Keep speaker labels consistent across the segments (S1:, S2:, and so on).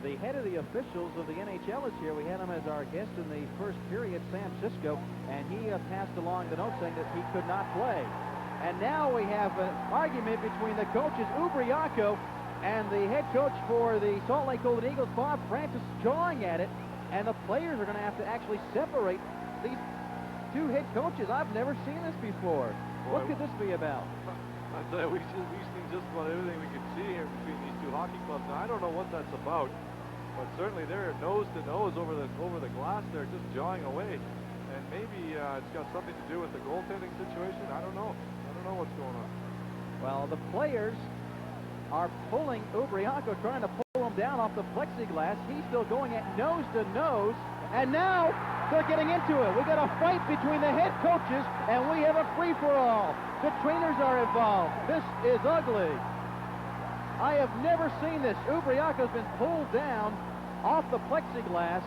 S1: The head of the officials of the NHL is here. We had him as our guest in the first period, Sam Cisco, and he passed along the note saying that he could not play. And now we have an argument between the coaches, Ubriaco, and the head coach for the Salt Lake Golden Eagles, Bob Francis, jawing at it, and the players are going to have to actually separate these two head coaches. I've never seen this before. What could this be about?
S2: I tell you, we've seen just about everything we could see here between these two hockey clubs. Now, I don't know what that's about, but certainly they're nose to nose over the glass there, just jawing away. And maybe it's got something to do with the goaltending situation. I don't know. I don't know what's going on.
S1: Well, the players are pulling Ubriaco, trying to pull him down off the plexiglass. He's still going at nose to nose, and now they're getting into it. We got a fight between the head coaches, and we have a free-for-all. The trainers are involved. This is ugly. I have never seen this. Ubriaco's been pulled down off the plexiglass.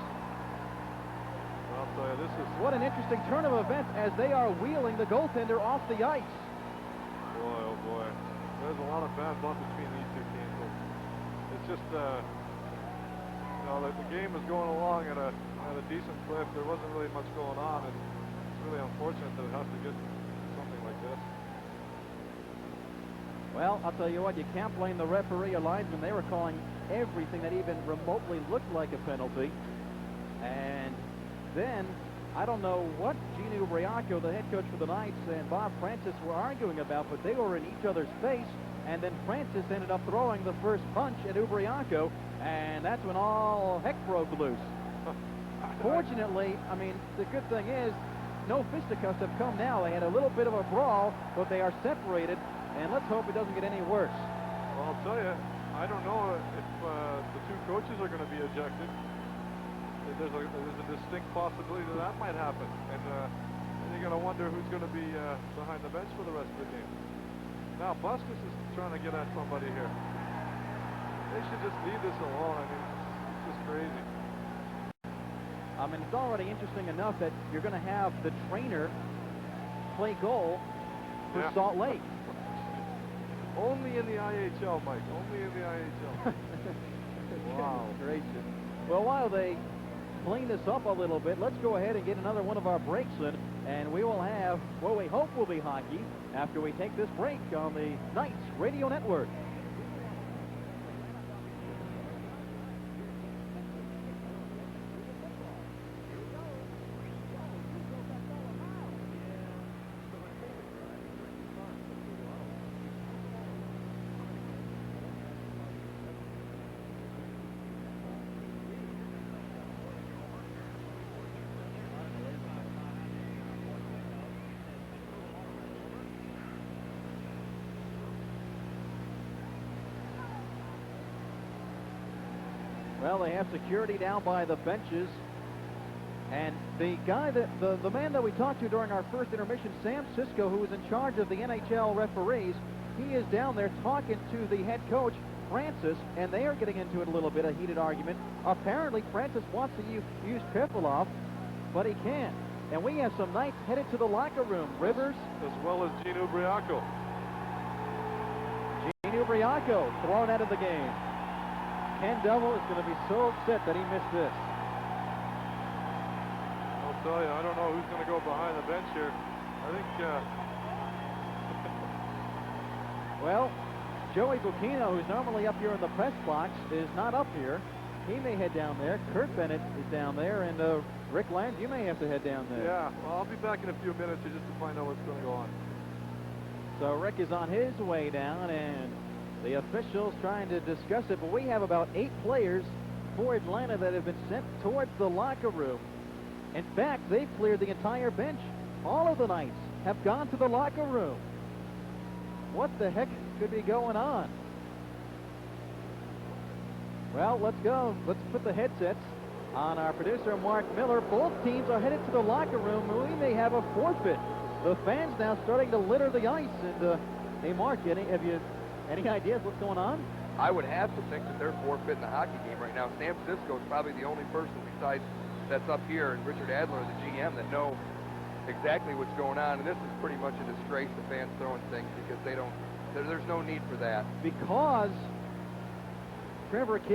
S2: I'll tell you, this is...
S1: What an interesting turn of events as they are wheeling the goaltender off the ice.
S2: Boy, oh boy. There's a lot of bad blood between these two teams. It's just, you know, the game is going along at a decent clip. There wasn't really much going on, and it's really unfortunate that it has to get something like this.
S1: Well, I'll tell you what, you can't blame the referee or linesman. They were calling everything that even remotely looked like a penalty. And then, I don't know what Gene Ubriaco, the head coach for the Knights, and Bob Francis were arguing about, but they were in each other's face. And then Francis ended up throwing the first punch at Ubriaco, and that's when all heck broke loose. Fortunately, I mean, the good thing is, no fisticuffs have come now. They had a little bit of a brawl, but they are separated, and let's hope it doesn't get any worse.
S2: Well, I'll tell you, I don't know if the two coaches are going to be ejected. There's a distinct possibility that might happen, and you're going to wonder who's going to be behind the bench for the rest of the game. Now, Buskus is trying to get at somebody here. They should just leave this alone. I mean, it's just crazy.
S1: I mean, it's already interesting enough that you're going to have the trainer play goal for Salt Lake.
S2: Only in the IHL, Mike. Only in the IHL. Wow.
S1: Gracious. Well, while they clean this up a little bit, let's go ahead and get another one of our breaks in, and we will have what we hope will be hockey after we take this break on the Knights Radio Network. Well, they have security down by the benches. And the guy that, the man that we talked to during our first intermission, Sam Cisco, who was in charge of the NHL referees, he is down there talking to the head coach, Francis, and they are getting into it a little bit, a heated argument. Apparently, Francis wants to use Pefilov, but he can't. And we have some Knights headed to the locker room. Rivers.
S2: As well as Gene Ubriaco.
S1: Gene Ubriaco thrown out of the game. Ken Devil is going to be so upset that he missed this.
S2: I'll tell you, I don't know who's going to go behind the bench here. I think,
S1: well, Joey Bucchino, who's normally up here in the press box, is not up here. He may head down there. Kurt Bennett is down there, and Rick Lange, you may have to head down there.
S2: Yeah, well, I'll be back in a few minutes here just to find out what's going to go on.
S1: So Rick is on his way down, and the officials trying to discuss it, but we have about 8 players for Atlanta that have been sent towards the locker room. In fact, they've cleared the entire bench. All of the Knights have gone to the locker room. What the heck could be going on? Well, let's go. Let's put the headsets on our producer, Mark Miller. Both teams are headed to the locker room. We may have a forfeit. The fans now starting to litter the ice. And, hey, Mark, have you any ideas what's going on?
S3: I would have to think that they're forfeiting the hockey game right now. Sam Cisco is probably the only person besides that's up here, and Richard Adler, the GM, that know exactly what's going on. And this is pretty much a disgrace, the fans throwing things, because they don't. There's no need for that.
S1: Because Trevor